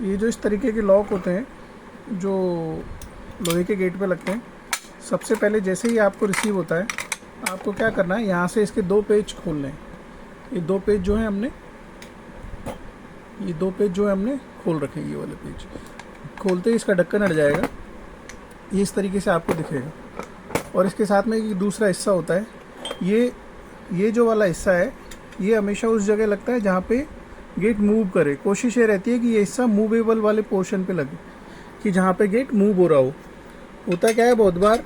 ये जो इस तरीके के लॉक होते हैं जो लोहे के गेट पे लगते हैं, सबसे पहले जैसे ही आपको रिसीव होता है आपको क्या करना है, यहाँ से इसके 2 पेज खोलने हैं। ये 2 पेज जो है हमने खोल रखे हैं। ये वाले पेज खोलते ही इसका ढक्कन हट जाएगा, ये इस तरीके से आपको दिखेगा। और इसके साथ में एक दूसरा हिस्सा होता है, ये जो वाला हिस्सा है ये हमेशा उस जगह लगता है जहाँ पे गेट मूव करे। कोशिश ये रहती है कि ये हिस्सा मूवेबल वाले पोर्शन पे लगे, कि जहाँ पे गेट मूव हो रहा हो। होता क्या है, बहुत बार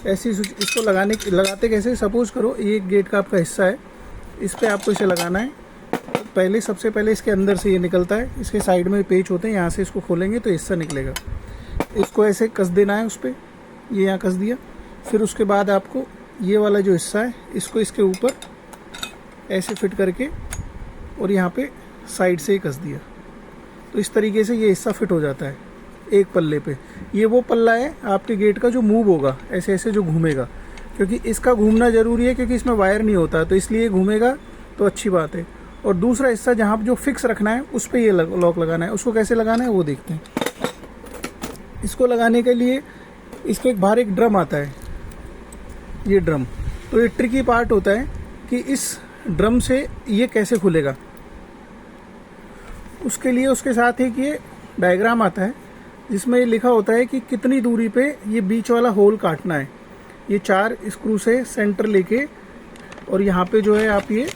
ऐसी इसको लगाते कैसे, सपोज करो ये एक गेट का आपका हिस्सा है, इस पर आपको इसे लगाना है। सबसे पहले इसके अंदर से ये निकलता है, इसके साइड में पेच होते हैं, यहाँ से इसको खोलेंगे तो हिस्सा निकलेगा। इसको ऐसे कस देना है उस पर, ये यहाँ कस दिया। फिर उसके बाद आपको ये वाला जो हिस्सा है इसको इसके ऊपर ऐसे फिट करके और यहाँ पे साइड से ही कस दिया, तो इस तरीके से ये हिस्सा फिट हो जाता है एक पल्ले पे। ये वो पल्ला है आपके गेट का जो मूव होगा, ऐसे ऐसे जो घूमेगा, क्योंकि इसका घूमना ज़रूरी है क्योंकि इसमें वायर नहीं होता, तो इसलिए घूमेगा तो अच्छी बात है। और दूसरा हिस्सा जहाँ जो फिक्स रखना है उस पर ये लॉक लगाना है। उसको कैसे लगाना है वो देखते हैं। इसको लगाने के लिए इसके एक बाहर एक ड्रम आता है, ये ड्रम। तो ये ट्रिकी पार्ट होता है कि इस ड्रम से ये कैसे खुलेगा। उसके लिए उसके साथ एक ये डायग्राम आता है जिसमें ये लिखा होता है कि कितनी दूरी पे ये बीच वाला होल काटना है। ये 4 स्क्रू से सेंटर लेके और यहाँ पे जो है आप ये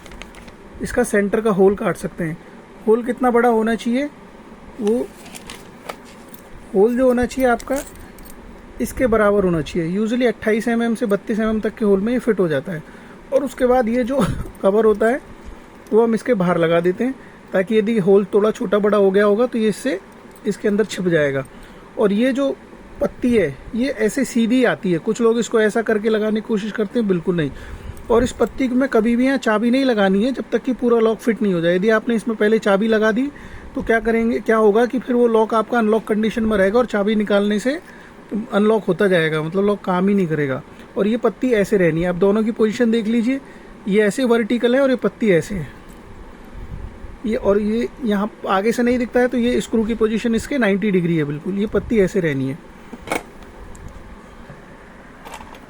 इसका सेंटर का होल काट सकते हैं। होल कितना बड़ा होना चाहिए, वो होल जो होना चाहिए आपका इसके बराबर होना चाहिए। यूजुअली 28 mm से 32 mm तक के होल में ये फिट हो जाता है। और उसके बाद ये जो कवर होता है वो हम इसके बाहर लगा देते हैं, ताकि यदि होल थोड़ा छोटा बड़ा हो गया होगा तो ये इससे इसके अंदर छिप जाएगा। और ये जो पत्ती है ये ऐसे सीधी आती है, कुछ लोग इसको ऐसा करके लगाने की कोशिश करते हैं, बिल्कुल नहीं। और इस पत्ती में कभी भी यहाँ चाबी नहीं लगानी है जब तक कि पूरा लॉक फिट नहीं हो जाए। यदि आपने इसमें पहले चाबी लगा दी तो क्या होगा कि फिर वो लॉक आपका अनलॉक कंडीशन में रहेगा और चाबी निकालने से अनलॉक होता जाएगा, मतलब लॉक काम ही नहीं करेगा। और ये पत्ती ऐसे रहनी है। आप दोनों की पोजीशन देख लीजिए, ये ऐसे वर्टिकल है और ये पत्ती ऐसे है। ये यहाँ आगे से नहीं दिखता है तो ये स्क्रू की पोजीशन इसके 90 डिग्री है बिल्कुल। ये पत्ती ऐसे रहनी है।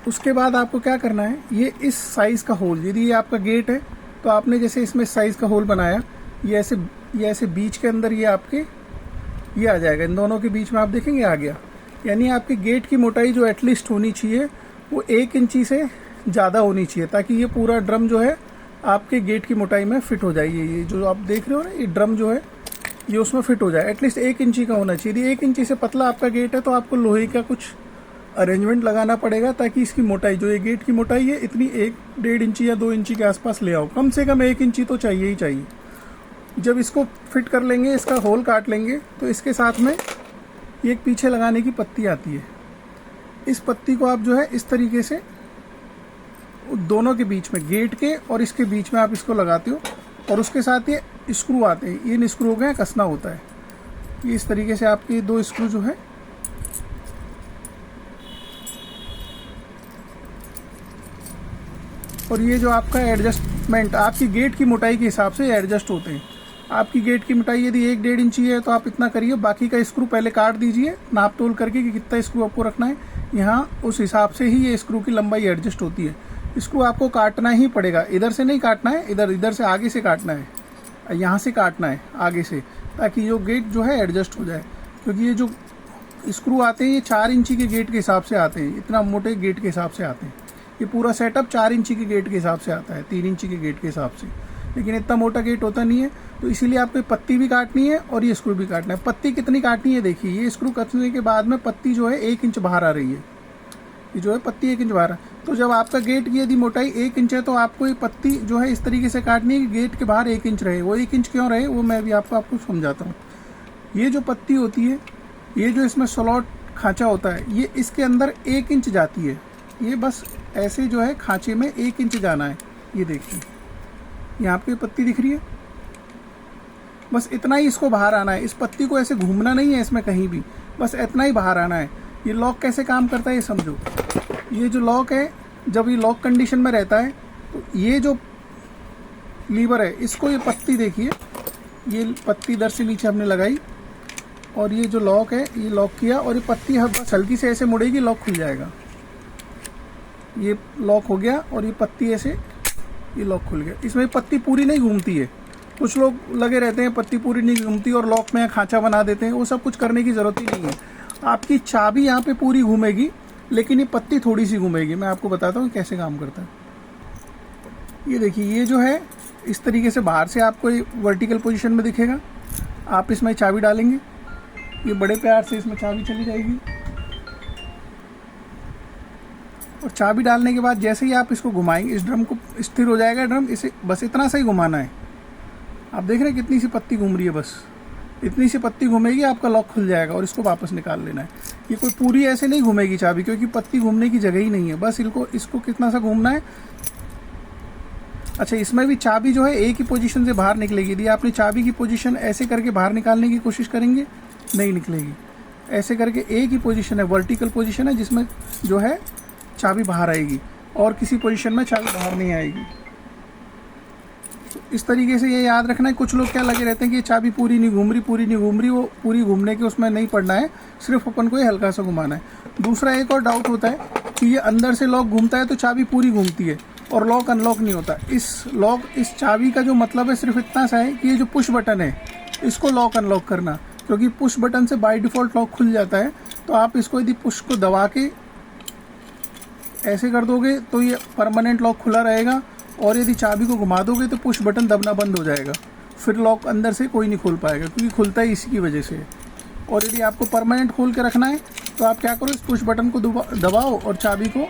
उसके बाद आपको क्या करना है, ये इस साइज का होल, यदि ये आपका गेट है तो आपने जैसे इसमें साइज का होल बनाया, ये ऐसे बीच के अंदर ये आपके ये आ जाएगा। इन दोनों के बीच में आप देखेंगे आ गया। यानी आपके गेट की मोटाई जो एटलीस्ट होनी चाहिए वो 1 इंची से ज़्यादा होनी चाहिए, ताकि ये पूरा ड्रम जो है आपके गेट की मोटाई में फिट हो जाए। ये जो आप देख रहे हो ना, ये ड्रम जो है ये उसमें फिट हो जाए। एटलीस्ट 1 इंची का होना चाहिए। यदि 1 इंची से पतला आपका गेट है तो आपको लोहे का कुछ अरेंजमेंट लगाना पड़ेगा, ताकि इसकी मोटाई जो ये गेट की मोटाई है इतनी 1-1.5 इंची या 2 इंची के आसपास ले आओ। कम से कम 1 इंची तो चाहिए ही चाहिए। जब इसको फिट कर लेंगे, इसका होल काट लेंगे, तो इसके साथ में ये एक पीछे लगाने की पत्ती आती है। इस पत्ती को आप जो है इस तरीके से दोनों के बीच में, गेट के और इसके बीच में आप इसको लगाते हो। और उसके साथ ये स्क्रू आते हैं, इन स्क्रू को कसना होता है। ये इस तरीके से आपके 2 स्क्रू जो है और ये जो आपका एडजस्टमेंट आपकी गेट की मोटाई के हिसाब से एडजस्ट होते हैं। आपकी गेट की मोटाई यदि 1-1.5 इंची है तो आप इतना करिए, बाकी का स्क्रू पहले काट दीजिए नाप तोल करके कि कितना स्क्रू आपको रखना है। यहाँ उस हिसाब से ही ये स्क्रू की लंबाई एडजस्ट होती है। स्क्रू आपको काटना ही पड़ेगा, इधर से नहीं काटना है, इधर से आगे से काटना है, यहाँ से काटना है आगे से, ताकि जो गेट जो है एडजस्ट हो जाए। क्योंकि ये जो स्क्रू आते हैं ये 4 इंची के गेट के हिसाब से आते हैं, इतना मोटे गेट के हिसाब से आते हैं। ये पूरा सेटअप 4 इंची के गेट के हिसाब से आता है, 3 इंची के गेट के हिसाब से, लेकिन इतना मोटा गेट होता नहीं है। तो इसीलिए आपको पत्ती भी काटनी है और ये स्क्रू भी काटना है। पत्ती कितनी काटनी है देखिए, ये स्क्रू कसने के बाद में पत्ती जो है 1 इंच बाहर आ रही है। ये जो है पत्ती 1 इंच बाहर है। तो जब आपका गेट की यदि मोटाई 1 इंच है तो आपको ये पत्ती जो है इस तरीके से काटनी है कि गेट के बाहर 1 इंच रहे। वो 1 इंच क्यों रहे वो मैं भी आपको समझाता हूँ। ये जो पत्ती होती है, ये जो इसमें स्लॉट खांचा होता है, ये इसके अंदर 1 इंच जाती है। ये बस ऐसे जो है खांचे में 1 इंच जाना है। ये देखिए यहाँ पे पत्ती दिख रही है, बस इतना ही इसको बाहर आना है। इस पत्ती को ऐसे घूमना नहीं है इसमें कहीं भी, बस इतना ही बाहर आना है। ये लॉक कैसे काम करता है ये समझो। ये जो लॉक है, जब ये लॉक कंडीशन में रहता है तो ये जो लीवर है इसको, ये पत्ती देखिए, ये पत्ती इधर से नीचे हमने लगाई, और ये जो लॉक है ये लॉक किया और ये पत्ती बस हल्की से ऐसे मुड़ेगी, लॉक खुल जाएगा। ये लॉक हो गया और ये पत्ती ऐसे, ये लॉक खुल गया। इसमें पत्ती पूरी नहीं घूमती है, कुछ लोग लगे रहते हैं पत्ती पूरी नहीं घूमती और लॉक में खांचा बना देते हैं, वो सब कुछ करने की ज़रूरत ही नहीं है। आपकी चाबी यहाँ पे पूरी घूमेगी लेकिन ये पत्ती थोड़ी सी घूमेगी। मैं आपको बताता हूँ कैसे काम करता है। ये देखिए, ये जो है इस तरीके से बाहर से आपको ये वर्टिकल पोजीशन में दिखेगा। आप इसमें चाबी डालेंगे, ये बड़े प्यार से इसमें चाबी चली जाएगी और चाबी डालने के बाद जैसे ही आप इसको घुमाएंगे इस ड्रम को स्थिर हो जाएगा ड्रम। इसे बस इतना सा ही घुमाना है। आप देख रहे हैं कितनी सी पत्ती घूम रही है, बस इतनी सी पत्ती घूमेगी, आपका लॉक खुल जाएगा और इसको वापस निकाल लेना है। ये कोई पूरी ऐसे नहीं घूमेगी चाबी, क्योंकि पत्ती घूमने की जगह ही नहीं है। बस इसको कितना सा घूमना है। अच्छा, इसमें भी चाबी जो है एक ही पोजीशन से बाहर निकलेगी। यदि आपने चाबी की पोजीशन ऐसे करके बाहर निकालने की कोशिश करेंगे नहीं निकलेगी। ऐसे करके एक ही पोजीशन है, वर्टिकल पोजीशन है, जिसमें जो है चाबी बाहर आएगी और किसी पोजीशन में चाबी बाहर नहीं आएगी। तो इस तरीके से ये याद रखना है। कुछ लोग क्या लगे रहते हैं कि ये चाबी पूरी नहीं घूम रही, वो पूरी घूमने के उसमें नहीं पड़ना है, सिर्फ अपन को ये हल्का सा घुमाना है। दूसरा एक और डाउट होता है कि ये अंदर से लॉक घूमता है तो चाबी पूरी घूमती है और लॉक अनलॉक नहीं होता। इस चाबी का जो मतलब है सिर्फ इतना सा है कि ये जो पुश बटन है इसको लॉक अनलॉक करना, क्योंकि पुश बटन से बाय डिफ़ॉल्ट लॉक खुल जाता है। तो आप इसको यदि पुश को दबा के ऐसे कर दोगे तो ये परमानेंट लॉक खुला रहेगा, और यदि चाबी को घुमा दोगे तो पुश बटन दबना बंद हो जाएगा, फिर लॉक अंदर से कोई नहीं खोल पाएगा, क्योंकि खुलता ही इसी की वजह से। और यदि आपको परमानेंट खोल के रखना है तो आप क्या करो, इस पुश बटन को दबाओ और चाबी को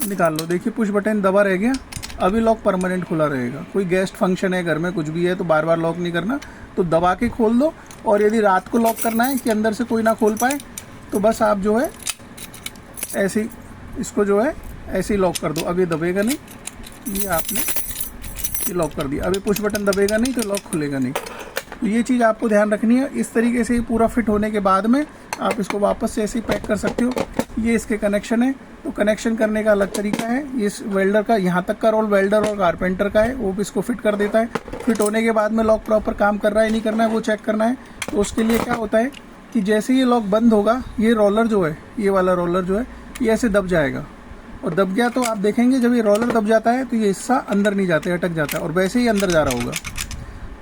निकाल लो। देखिए पुश बटन दबा रह गया, अभी लॉक परमानेंट खुला रहेगा। कोई गेस्ट फंक्शन है घर में, कुछ भी है, तो बार बार लॉक नहीं करना, तो दबा के खोल दो। और यदि रात को लॉक करना है कि अंदर से कोई ना खोल पाए तो बस आप जो है ऐसे ही इसको जो है ऐसे ही लॉक कर दो। अब ये दबेगा नहीं, ये आपने ये लॉक कर दिया। अब ये पुश बटन दबेगा नहीं तो लॉक खुलेगा नहीं। तो ये चीज़ आपको ध्यान रखनी है। इस तरीके से पूरा फिट होने के बाद में आप इसको वापस से ऐसे ही पैक कर सकते हो। ये इसके कनेक्शन है, तो कनेक्शन करने का अलग तरीका है। ये इस वेल्डर का, यहाँ तक का रोल वेल्डर और कारपेंटर का है, वो भी इसको फिट कर देता है। फिट होने के बाद में लॉक प्रॉपर काम कर रहा है नहीं करना है वो चेक करना है। तो उसके लिए क्या होता है कि जैसे ये लॉक बंद होगा, ये रोलर जो है, ये वाला रोलर जो है, ये ऐसे दब जाएगा। और दब गया तो आप देखेंगे जब ये रोलर दब जाता है तो ये हिस्सा अंदर नहीं जाता है, अटक जाता है, और वैसे ही अंदर जा रहा होगा।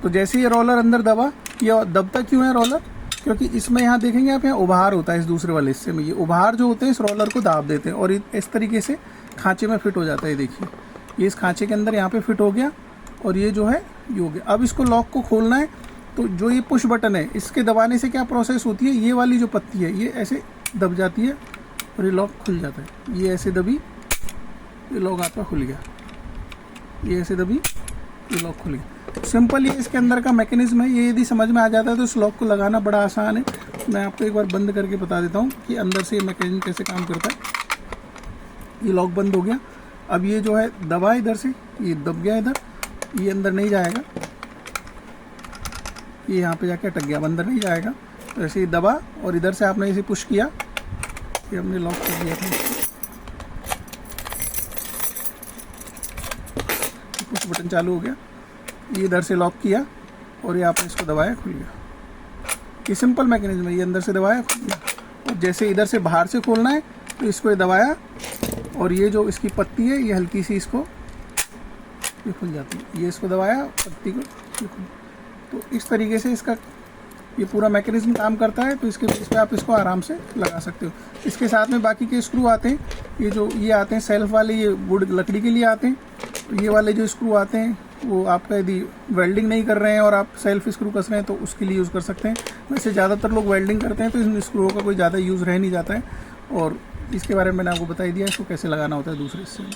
तो जैसे ये रोलर अंदर दबा, ये दबता क्यों है रोलर? क्योंकि इसमें यहाँ देखेंगे आप, यहाँ उभार होता है इस दूसरे वाले हिस्से में। ये उभार जो होते हैं इस रोलर को दाब देते हैं और इस तरीके से खांचे में फिट हो जाता है। देखिए ये इस खांचे के अंदर यहाँ पे फिट हो गया और ये जो है ये हो गया। अब इसको लॉक को खोलना है, तो जो ये पुश बटन है इसके दबाने से क्या प्रोसेस होती है, ये वाली जो पत्ती है ये ऐसे दब जाती है और ये लॉक खुल जाता है। ये ऐसे दबी, ये लॉक आपका खुल गया। ये ऐसे दबी, ये लॉक खुल गया। सिंपल ये इसके अंदर का मैकेनिज्म है। ये यदि समझ में आ जाता है तो इस लॉक को लगाना बड़ा आसान है। मैं आपको एक बार बंद करके बता देता हूँ कि अंदर से ये मैकेनिज्म कैसे काम करता है। ये लॉक बंद हो गया। अब ये जो है दबा इधर से, ये दब गया इधर, ये अंदर नहीं जाएगा, ये यहाँ पे जाके अटक गया, अंदर नहीं जाएगा। तो ऐसे ही दबा और इधर से आपने इसे पुश किया, ये हमने लॉक कर दिया था। पुश बटन चालू हो गया, ये इधर से लॉक किया और ये आपने इसको दबाया, खुल गया। ये सिंपल मैकेनिज्म है। ये अंदर से दबाया, खुल गया। और जैसे इधर से बाहर से खोलना है तो इसको ये दबाया और ये जो इसकी पत्ती है ये हल्की सी इसको ये खुल जाती है। ये इसको दबाया पत्ती को, ये खुल। तो इस तरीके से इसका ये पूरा मैकेनिज्म काम करता है। तो इसके बेस पे आप इसको आराम से लगा सकते हो। इसके साथ में बाकी के स्क्रू आते हैं, ये आते हैं सेल्फ वाले, ये वुड लकड़ी के लिए आते हैं। ये वाले जो स्क्रू आते हैं वो आपका यदि वेल्डिंग नहीं कर रहे हैं और आप सेल्फ स्क्रू कस रहे हैं तो उसके लिए यूज़ कर सकते हैं। वैसे ज़्यादातर लोग वेल्डिंग करते हैं तो इन स्क्रूओं का कोई ज़्यादा यूज़ रह नहीं जाता है। और इसके बारे में मैंने आपको बता ही दिया इसको कैसे लगाना होता है दूसरे हिस्से में।